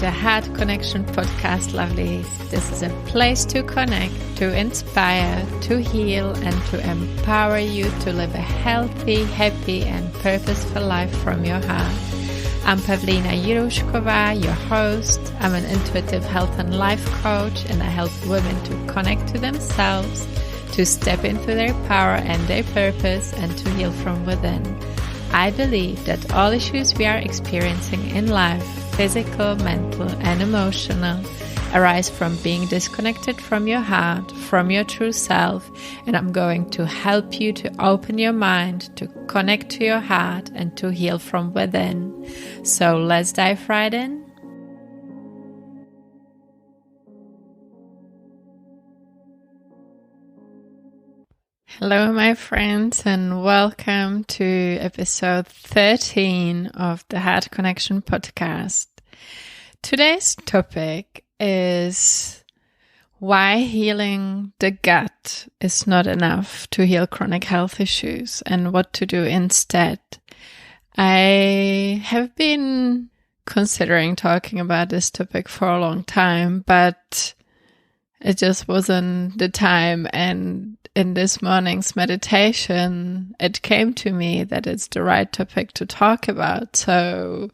the Heart Connection podcast, lovelies. This is a place to connect, to inspire, to heal, and to empower you to live a healthy, happy, and purposeful life from your heart. I'm Pavlina Jirushkova, your host. I'm an intuitive health and life coach, and I help women to connect to themselves, to step into their power and their purpose, and to heal from within. I believe that all issues we are experiencing in life, physical, mental, and emotional, arise from being disconnected from your heart, from your true self, and I'm going to help you to open your mind, to connect to your heart, and to heal from within. So let's dive right in. Hello, my friends, and welcome to episode 13 of the Heart Connection podcast. Today's topic is why healing the gut is not enough to heal chronic health issues and what to do instead. I have been considering talking about this topic for a long time, but it just wasn't the time, and in this morning's meditation, it came to me that it's the right topic to talk about. So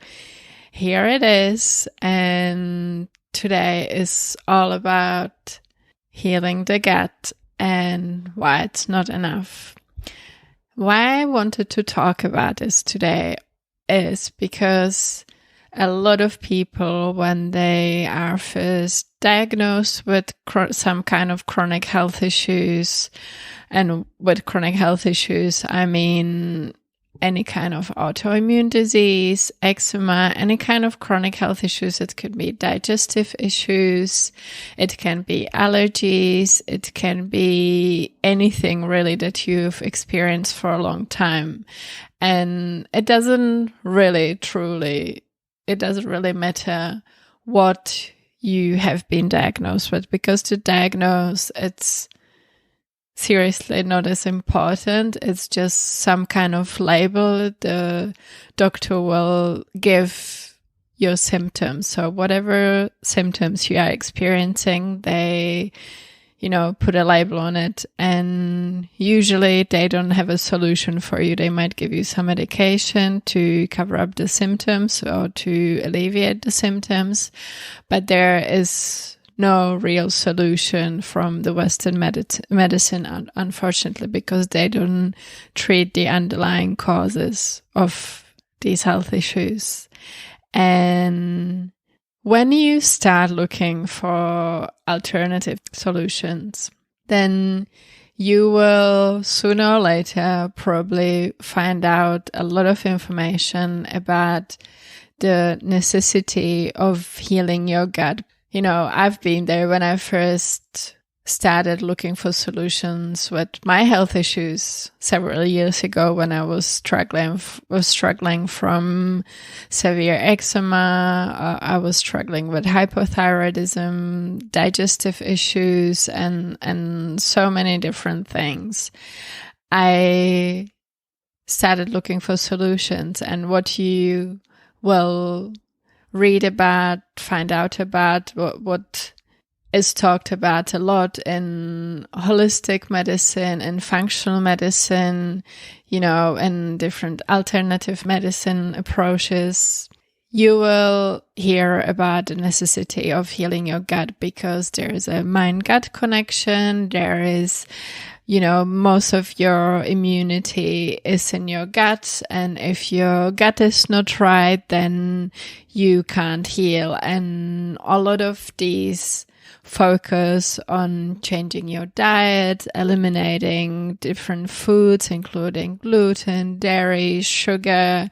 here it is, and today is all about healing the gut and why it's not enough. Why I wanted to talk about this today is because a lot of people, when they are first diagnosed with some kind of chronic health issues, and with chronic health issues, I mean any kind of autoimmune disease, eczema, any kind of chronic health issues. It could be digestive issues, it can be allergies, it can be anything really that you've experienced for a long time. And it doesn't really matter what you have been diagnosed with, because to diagnose, it's seriously not as important. It's just some kind of label the doctor will give your symptoms. So whatever symptoms you are experiencing, they put a label on it, and usually they don't have a solution for you. They might give you some medication to cover up the symptoms or to alleviate the symptoms, but there is no real solution from the Western medicine, unfortunately, because they don't treat the underlying causes of these health issues. And when you start looking for alternative solutions, then you will sooner or later probably find out a lot of information about the necessity of healing your gut. I've been there when I first started looking for solutions with my health issues several years ago, when I was struggling from severe eczema. I was struggling with hypothyroidism, digestive issues, and so many different things. I started looking for solutions, and what you will read about, find out about, what is talked about a lot in holistic medicine and functional medicine, and different alternative medicine approaches, you will hear about the necessity of healing your gut, because there is a mind-gut connection. There is, most of your immunity is in your gut, and if your gut is not right, then you can't heal. And a lot of these focus on changing your diet, eliminating different foods, including gluten, dairy, sugar,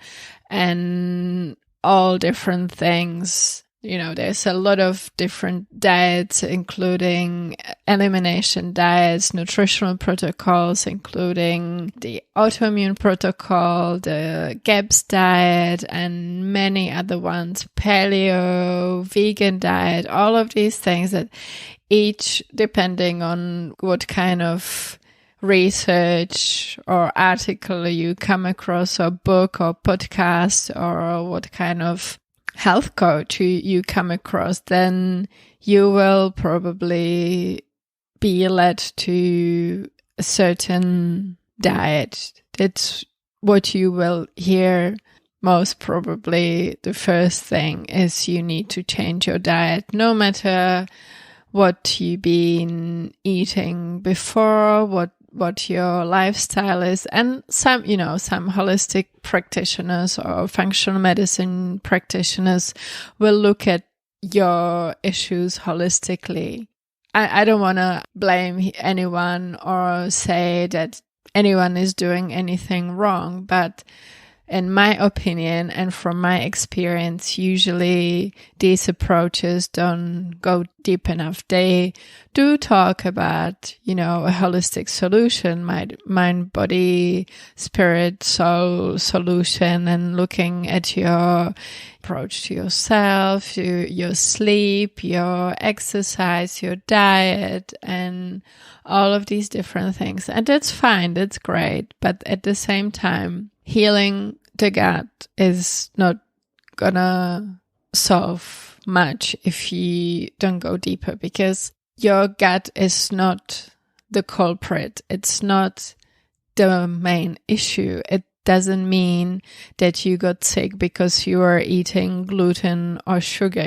and all different things. There's a lot of different diets, including elimination diets, nutritional protocols, including the autoimmune protocol, the GAPS diet, and many other ones, paleo, vegan diet, all of these things that each, depending on what kind of research or article you come across, or book or podcast, or what kind of health coach you come across, then you will probably be led to a certain diet. That's what you will hear most probably. The first thing is you need to change your diet, no matter what you've been eating before, what your lifestyle is. And some holistic practitioners or functional medicine practitioners will look at your issues holistically. I don't want to blame anyone or say that anyone is doing anything wrong, but in my opinion and from my experience, usually these approaches don't go deep enough. They do talk about, a holistic solution, mind, body, spirit, soul solution, and looking at your approach to yourself, your sleep, your exercise, your diet, and all of these different things. And that's fine, that's great. But at the same time, healing the gut is not gonna solve much if you don't go deeper, because your gut is not the culprit. It's not the main issue. It doesn't mean that you got sick because you are eating gluten or sugar,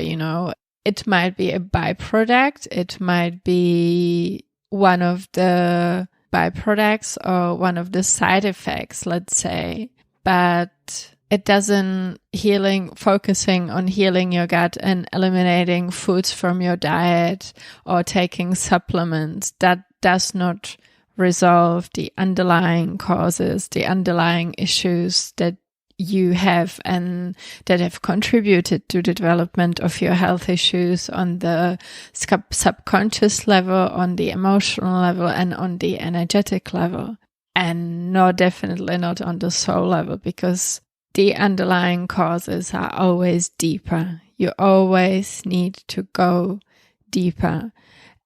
It might be a byproduct. It might be one of the byproducts or one of the side effects, let's say. But it doesn't focusing on healing your gut and eliminating foods from your diet or taking supplements, that does not resolve the underlying causes, the underlying issues that you have and that have contributed to the development of your health issues on the subconscious level, on the emotional level, and on the energetic level. And definitely not on the soul level, because the underlying causes are always deeper. You always need to go deeper.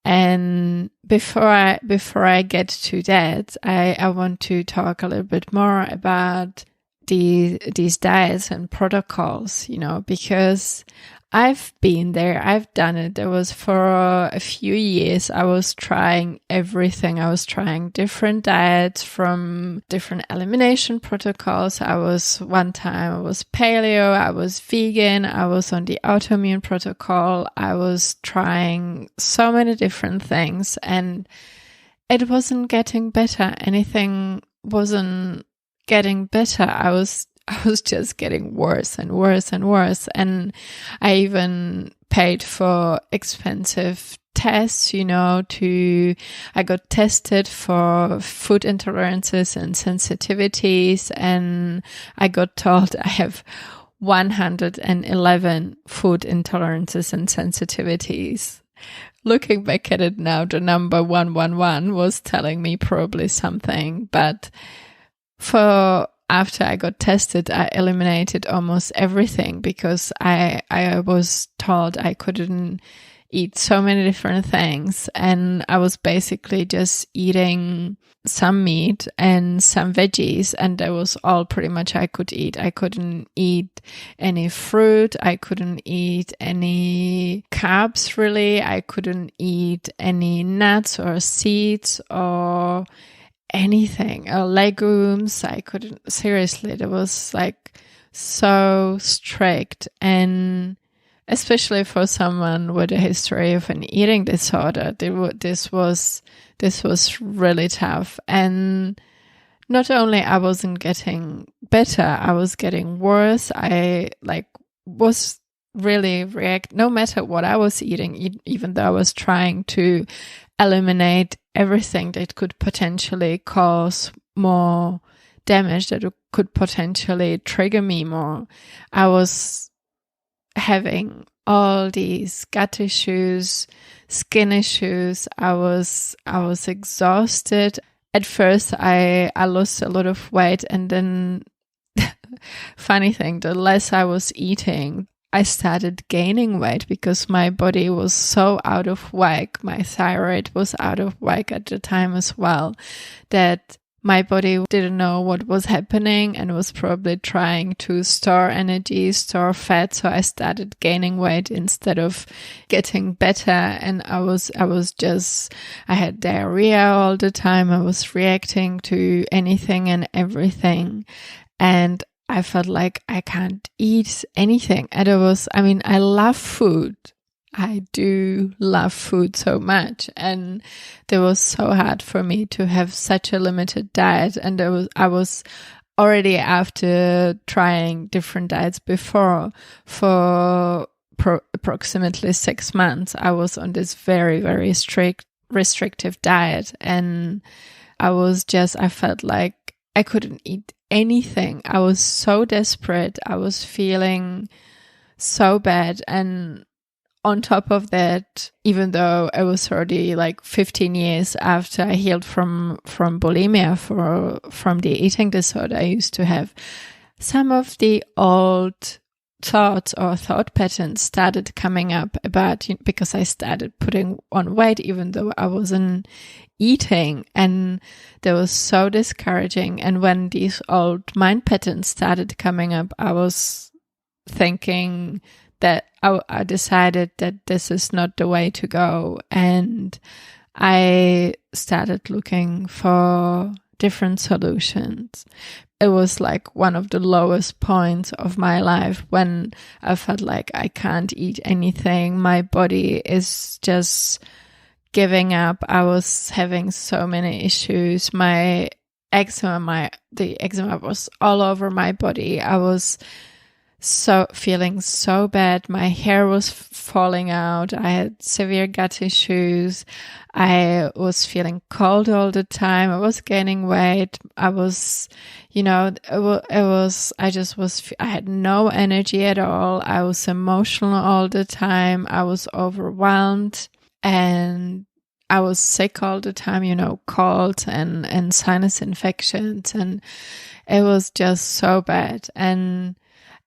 And before I get to that, I want to talk a little bit more about these diets and protocols, because I've been there, I've done it. There was for a few years, I was trying everything. I was trying different diets from different elimination protocols. One time I was paleo, I was vegan, I was on the autoimmune protocol. I was trying so many different things and it wasn't getting better. Anything wasn't getting better. I was just getting worse and worse and worse. And I even paid for expensive tests, I got tested for food intolerances and sensitivities. And I got told I have 111 food intolerances and sensitivities. Looking back at it now, the number 111 was telling me probably something, but after I got tested, I eliminated almost everything because I was told I couldn't eat so many different things. And I was basically just eating some meat and some veggies. And that was all pretty much I could eat. I couldn't eat any fruit. I couldn't eat any carbs, really. I couldn't eat any nuts or seeds or anything, or legumes. I couldn't, seriously, that was like so strict. And especially for someone with a history of an eating disorder, this was really tough. And not only I wasn't getting better, I was getting worse. I was really no matter what I was eating, even though I was trying to eliminate everything that could potentially cause more damage, that could potentially trigger me more. I was having all these gut issues, skin issues. I was exhausted. At first, I lost a lot of weight, and then funny thing, the less I was eating, I started gaining weight because my body was so out of whack. My thyroid was out of whack at the time as well, that my body didn't know what was happening and was probably trying to store energy, store fat. So I started gaining weight instead of getting better. And I had diarrhea all the time. I was reacting to anything and everything. And I felt like I can't eat anything. And I love food. I do love food so much, and it was so hard for me to have such a limited diet. And I was already, after trying different diets before, for approximately 6 months, I was on this very, very strict, restrictive diet. And I felt like I couldn't eat anything. I was so desperate. I was feeling so bad. And on top of that, even though I was already like 15 years after I healed from bulimia, from the eating disorder, I used to have some of the old thoughts or thought patterns started coming up about, because I started putting on weight even though I wasn't eating, and that was so discouraging. And when these old mind patterns started coming up, I was thinking that I decided that this is not the way to go. And I started looking for different solutions. It was like one of the lowest points of my life when I felt like I can't eat anything. My body is just giving up. I was having so many issues. The eczema was all over my body. I was feeling so bad. My hair was falling out. I had severe gut issues. I was feeling cold all the time. I was gaining weight. I had no energy at all. I was emotional all the time. I was overwhelmed, and I was sick all the time, cold and sinus infections. And it was just so bad. And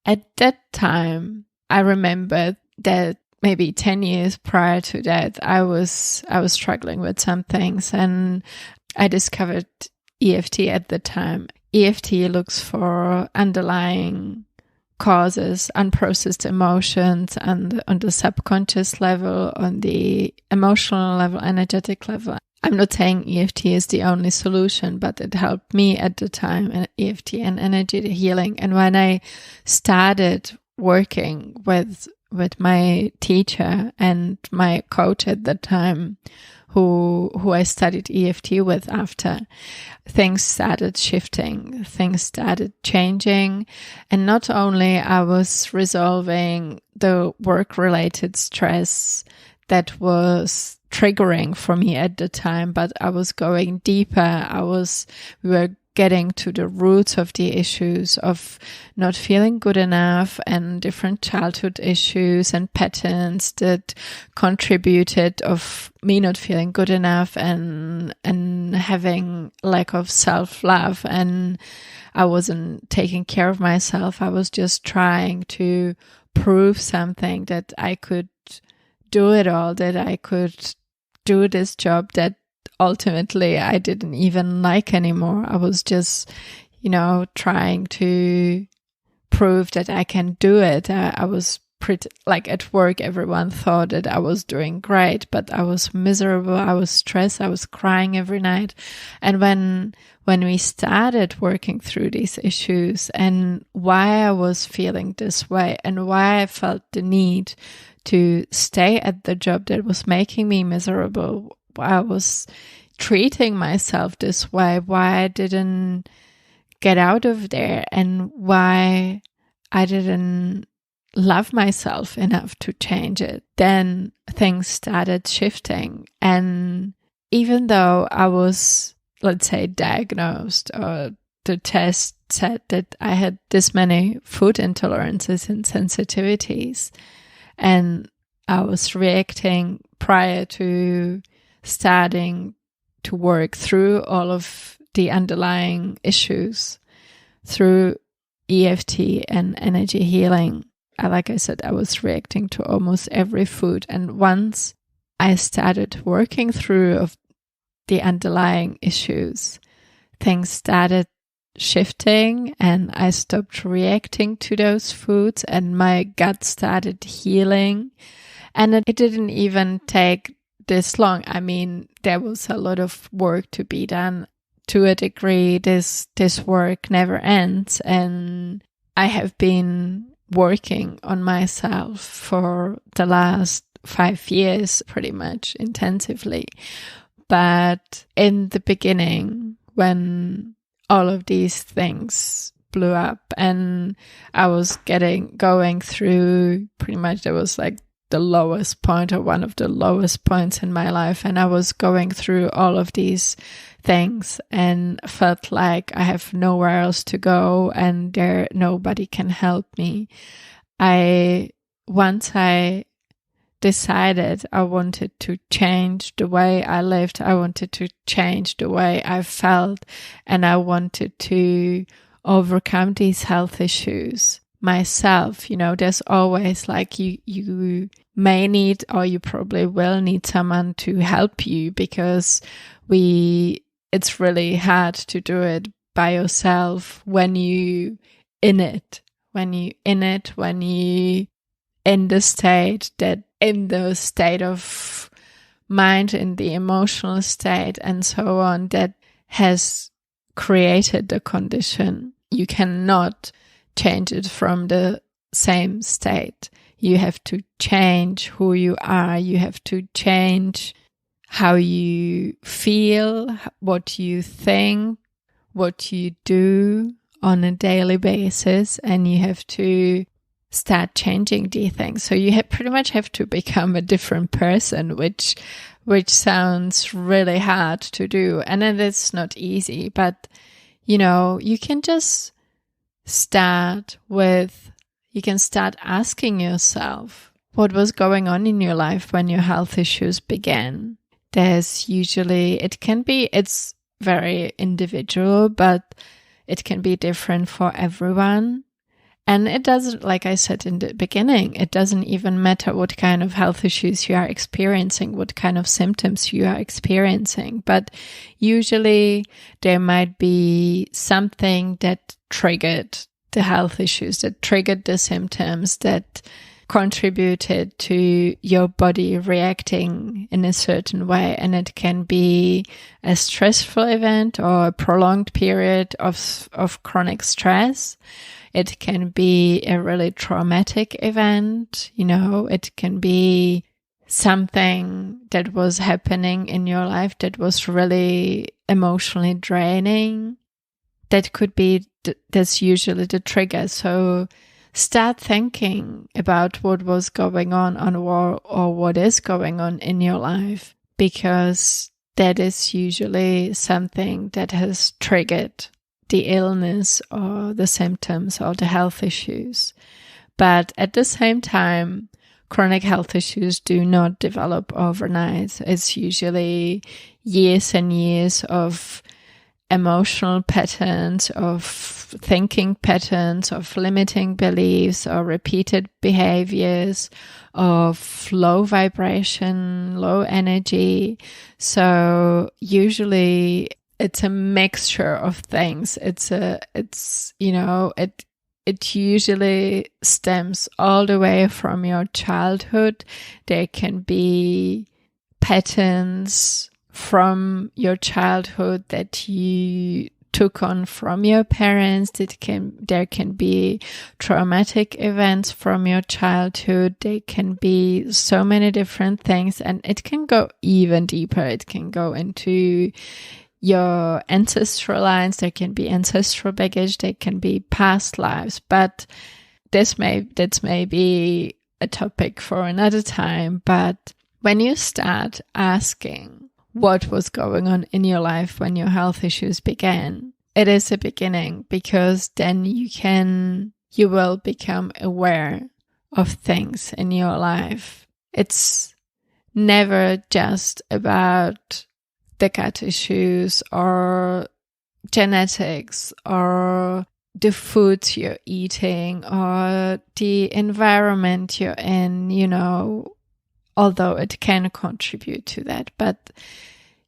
at that time, I remember that maybe 10 years prior to that, I was struggling with some things, and I discovered EFT at the time. EFT looks for underlying causes, unprocessed emotions, and on the subconscious level, on the emotional level, energetic level. I'm not saying EFT is the only solution, but it helped me at the time, EFT and energy healing. And when I started working with my teacher and my coach at the time, who I studied EFT with after, things started shifting, things started changing. And not only I was resolving the work-related stress that was triggering for me at the time, but I was going deeper. We were getting to the roots of the issues of not feeling good enough, and different childhood issues and patterns that contributed of me not feeling good enough and having lack of self-love. And I wasn't taking care of myself. I was just trying to prove something, that I could do it all, that I could do this job that ultimately I didn't even like anymore. I was just, trying to prove that I can do it. I was pretty, like at work, everyone thought that I was doing great, but I was miserable. I was stressed. I was crying every night. And when we started working through these issues and why I was feeling this way and why I felt the need to stay at the job that was making me miserable, why I was treating myself this way, why I didn't get out of there, and why I didn't love myself enough to change it, then things started shifting. And even though I was, let's say, diagnosed, or the test said that I had this many food intolerances and sensitivities, and I was reacting prior to starting to work through all of the underlying issues through EFT and energy healing. Like I said, I was reacting to almost every food. And once I started working through of the underlying issues, things started shifting and I stopped reacting to those foods and my gut started healing. And it didn't even take this long. I mean, there was a lot of work to be done. To a degree, this work never ends. And I have been working on myself for the last 5 years, pretty much intensively. But in the beginning, when all of these things blew up and I was going through pretty much, there was like the lowest point or one of the lowest points in my life. And I was going through all of these things and felt like I have nowhere else to go and nobody can help me. Once I decided I wanted to change the way I lived, I wanted to change the way I felt, and I wanted to overcome these health issues myself. There's always like you may need, or you probably will need someone to help you, because it's really hard to do it by yourself when you in the state of mind, in the emotional state and so on, that has created the condition. You cannot change it from the same state. You have to change who you are. You have to change how you feel, what you think, what you do on a daily basis, and you have to start changing these things. So you pretty much have to become a different person, which sounds really hard to do, and it is not easy. But you can just start asking yourself what was going on in your life when your health issues began. It's very individual, but it can be different for everyone. And it doesn't, like I said in the beginning, it doesn't even matter what kind of health issues you are experiencing, what kind of symptoms you are experiencing. But usually there might be something that triggered the health issues, that triggered the symptoms, that contributed to your body reacting in a certain way. And it can be a stressful event or a prolonged period of chronic stress. It can be a really traumatic event. It can be something that was happening in your life that was really emotionally draining. That's usually the trigger. So start thinking about what was going on or what is going on in your life, because that is usually something that has triggered the illness or the symptoms or the health issues. But at the same time, chronic health issues do not develop overnight. It's usually years and years of emotional patterns, of thinking patterns, of limiting beliefs or repeated behaviors, of low vibration, low energy. So usually it's a mixture of things. It usually stems all the way from your childhood. There can be patterns from your childhood that you took on from your parents. There can be traumatic events from your childhood. There can be so many different things, and it can go even deeper. It can go into your ancestral lines. There can be ancestral baggage. There can be past lives. But that's may be a topic for another time. But when you start asking what was going on in your life when your health issues began, it is a beginning, because then you will become aware of things in your life. It's never just about the gut issues or genetics or the foods you're eating or the environment you're in, although it can contribute to that. But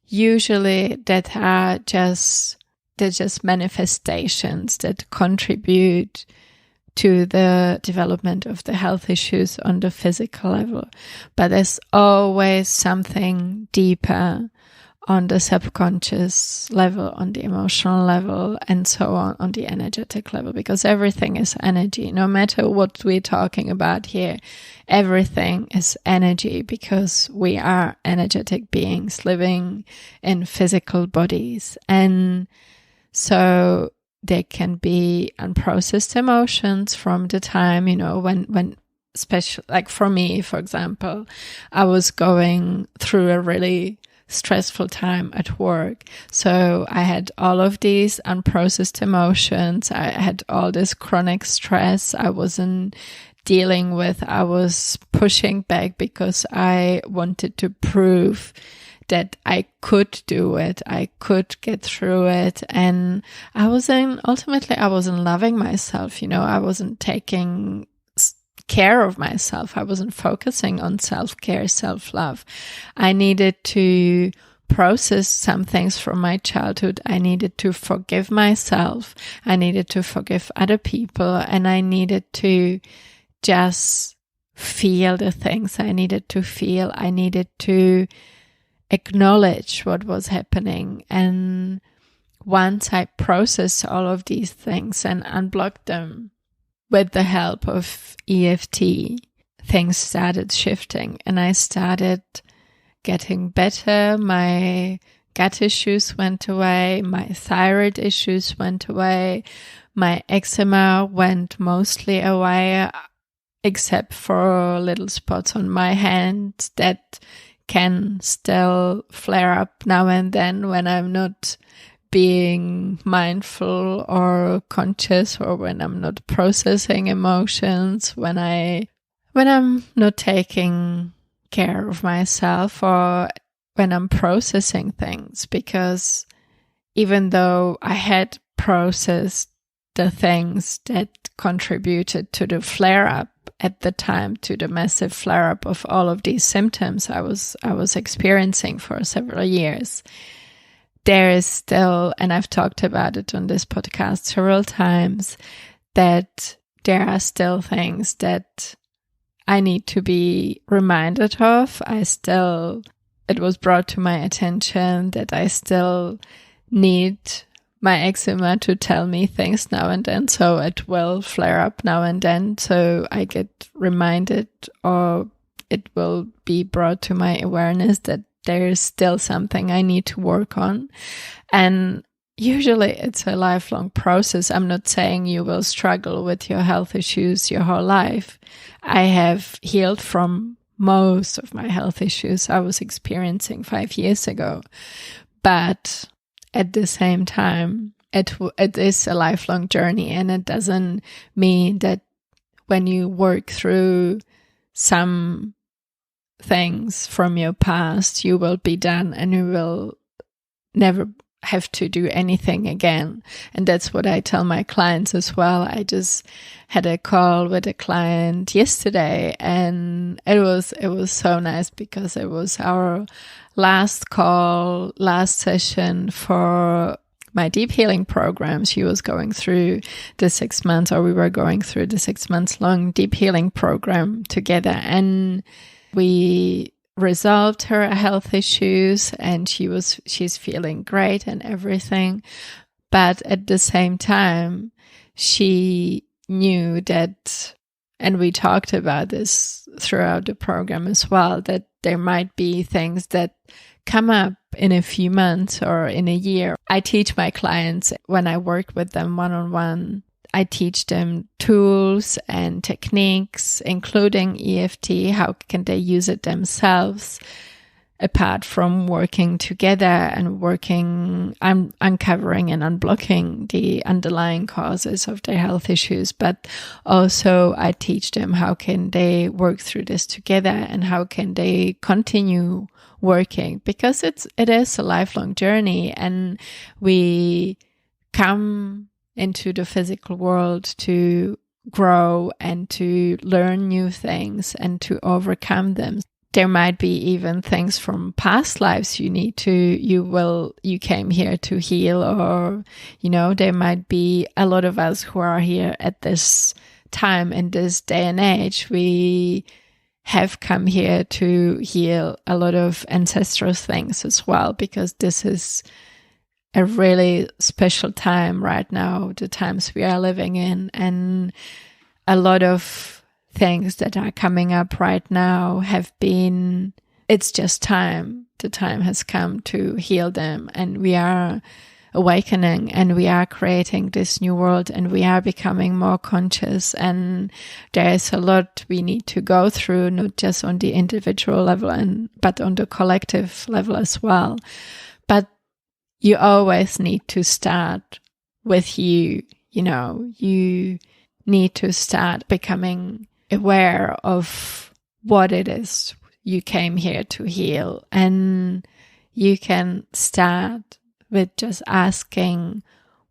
usually that's they're just manifestations that contribute to the development of the health issues on the physical level. But there's always something deeper on the subconscious level, on the emotional level, and so on the energetic level, because everything is energy. No matter what we're talking about here, everything is energy, because we are energetic beings living in physical bodies. And so there can be unprocessed emotions from the time, when special, like for me, for example, I was going through a really stressful time at work. So I had all of these unprocessed emotions. I had all this chronic stress I wasn't dealing with. I was pushing back because I wanted to prove that I could do it. I could get through it. And ultimately I wasn't loving myself. I wasn't taking care of myself. I wasn't focusing on self-care, self-love. I needed to process some things from my childhood. I needed to forgive myself. I needed to forgive other people. And I needed to just feel the things I needed to feel. I needed to acknowledge what was happening. And once I processed all of these things and unblocked them with the help of EFT, things started shifting and I started getting better. My gut issues went away. My thyroid issues went away. My eczema went mostly away, except for little spots on my hand that can still flare up now and then when I'm not being mindful or conscious, or when I'm not processing emotions, when I'm not taking care of myself, or when I'm processing things. Because even though I had processed the things that contributed to the flare-up at the time, to the massive flare-up of all of these symptoms I was experiencing for several years, there is still, and I've talked about it on this podcast several times, that there are still things that I need to be reminded of. It was brought to my attention that I still need my eczema to tell me things now and then. So it will flare up now and then. So I get reminded, or it will be brought to my awareness that there's still something I need to work on. And usually it's a lifelong process. I'm not saying you will struggle with your health issues your whole life. I have healed from most of my health issues I was experiencing 5 years ago. But at the same time, it is a lifelong journey, and it doesn't mean that when you work through some things from your past, you will be done and you will never have to do anything again. And that's what I tell my clients as well. I just had a call with a client yesterday, and it was so nice because it was our last session for my deep healing program. She was going through the 6 months, or we were going through the 6 months long deep healing program together, and we resolved her health issues, and she's feeling great and everything. But at the same time, she knew that, and we talked about this throughout the program as well, that there might be things that come up in a few months or in a year. I teach my clients, when I work with them one-on-one, I teach them tools and techniques, including EFT. How can they use it themselves, apart from working together and uncovering and unblocking the underlying causes of their health issues. But also I teach them how can they work through this together, and how can they continue working, because it is a lifelong journey, and we come into the physical world to grow and to learn new things and to overcome them. there might be even things from past lives you came here to heal, or, there might be a lot of us who are here at this time in this day and age. We have come here to heal a lot of ancestral things as well, because this is a really special time right now, the times we are living in, and a lot of things that are coming up right now it's just time. The time has come to heal them, and we are awakening, and we are creating this new world, and we are becoming more conscious, and there is a lot we need to go through, not just on the individual level but on the collective level as well. But you always need to start with you. You need to start becoming aware of what it is you came here to heal. And you can start with just asking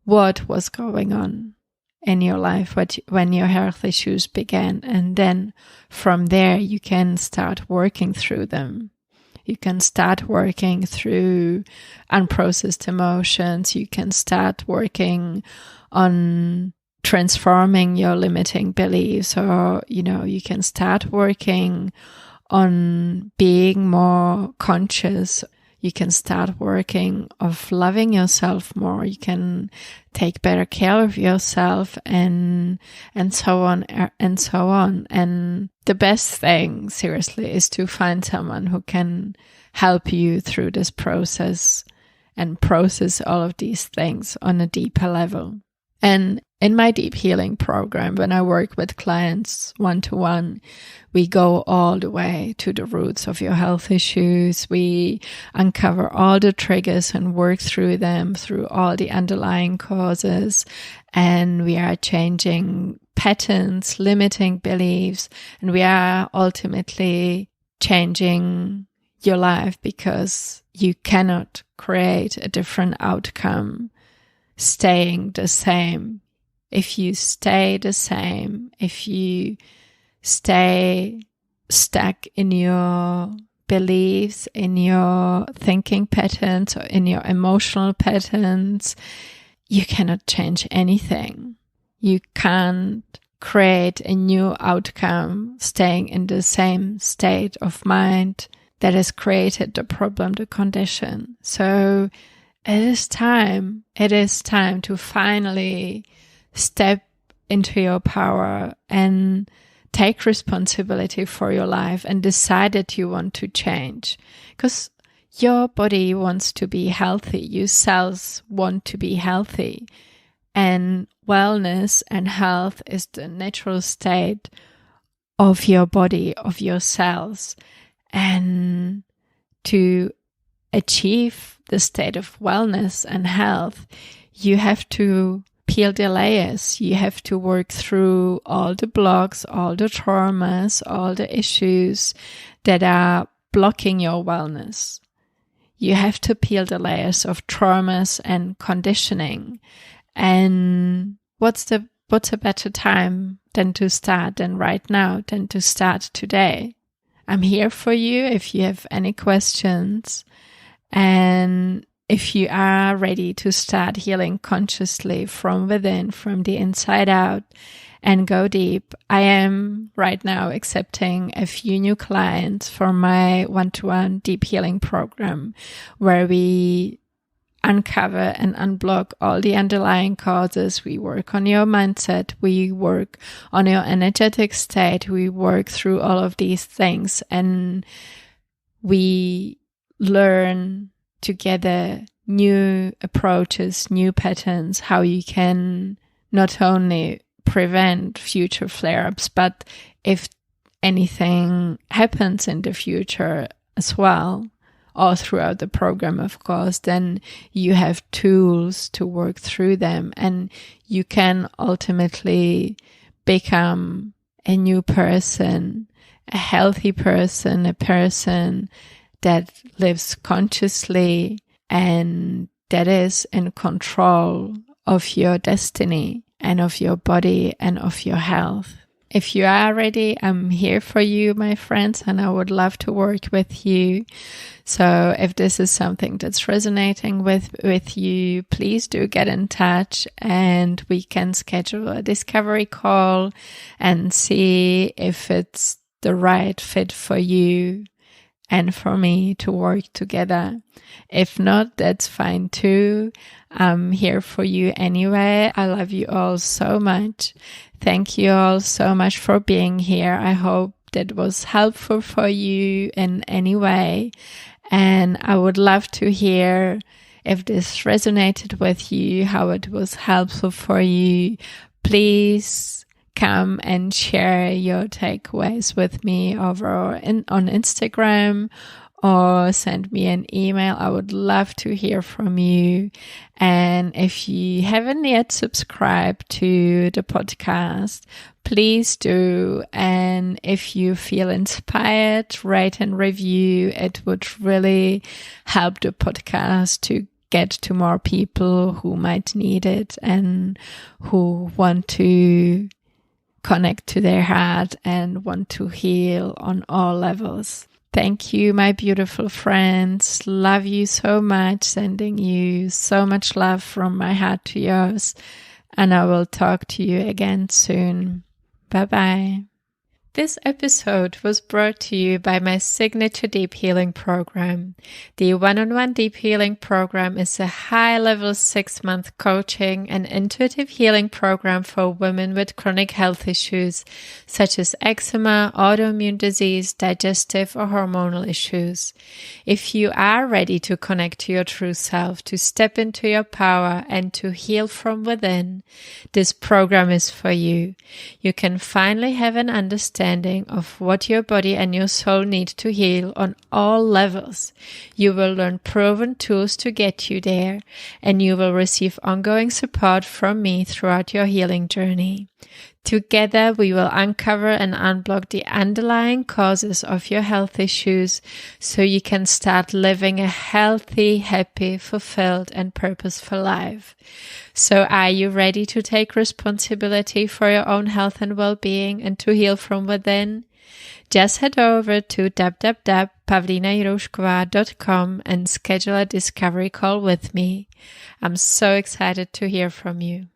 what was going on in your life when your health issues began. And then from there, you can start working through them. You can start working through unprocessed emotions. You can start working on transforming your limiting beliefs, or, you can start working on being more conscious. You can start working of loving yourself more. You can take better care of yourself, and so on and so on. And the best thing, seriously, is to find someone who can help you through this process and process all of these things on a deeper level. And in my deep healing program, when I work with clients one-to-one, we go all the way to the roots of your health issues. We uncover all the triggers and work through them, through all the underlying causes. And we are changing patterns, limiting beliefs, and we are ultimately changing your life, because you cannot create a different outcome staying the same. If you stay the same, if you stay stuck in your beliefs, in your thinking patterns, or in your emotional patterns, you cannot change anything. You can't create a new outcome staying in the same state of mind that has created the problem, the condition. So it is time to finally step into your power and take responsibility for your life and decide that you want to change. Because your body wants to be healthy. Your cells want to be healthy. And wellness and health is the natural state of your body, of your cells. And to achieve the state of wellness and health, you have to peel the layers. You have to work through all the blocks, all the traumas, all the issues that are blocking your wellness. You have to peel the layers of traumas and conditioning. And what's a better time than to start right now, than to start today? I'm here for you if you have any questions. And if you are ready to start healing consciously from within, from the inside out, and go deep, I am right now accepting a few new clients for my one-to-one deep healing program, where we uncover and unblock all the underlying causes. We work on your mindset. We work on your energetic state. We work through all of these things, and we learn together new approaches, new patterns, how you can not only prevent future flare-ups, but if anything happens in the future as well, all throughout the program, of course, then you have tools to work through them, and you can ultimately become a new person, a healthy person, a person that lives consciously and that is in control of your destiny and of your body and of your health. if you are ready, I'm here for you, my friends, and I would love to work with you. So if this is something that's resonating with you, please do get in touch and we can schedule a discovery call and see if it's the right fit for you and for me to work together. If not, that's fine too. I'm here for you anyway. I love you all so much. Thank you all so much for being here. I hope that was helpful for you in any way. And I would love to hear if this resonated with you, how it was helpful for you. Please come and share your takeaways with me over on Instagram or send me an email. I would love to hear from you. And if you haven't yet subscribed to the podcast, please do. And if you feel inspired, rate and review. It would really help the podcast to get to more people who might need it and who want to connect to their heart and want to heal on all levels. Thank you, my beautiful friends. Love you so much. Sending you so much love from my heart to yours. And I will talk to you again soon. Bye-bye. This episode was brought to you by my signature deep healing program. The one-on-one deep healing program is a high-level 6-month coaching and intuitive healing program for women with chronic health issues such as eczema, autoimmune disease, digestive or hormonal issues. If you are ready to connect to your true self, to step into your power and to heal from within, this program is for you. You can finally have an understanding of what your body and your soul need to heal on all levels. You will learn proven tools to get you there, and you will receive ongoing support from me throughout your healing journey. Together, we will uncover and unblock the underlying causes of your health issues so you can start living a healthy, happy, fulfilled, and purposeful life. So are you ready to take responsibility for your own health and well-being and to heal from within? Just head over to www.pavlinajiroušková.com and schedule a discovery call with me. I'm so excited to hear from you.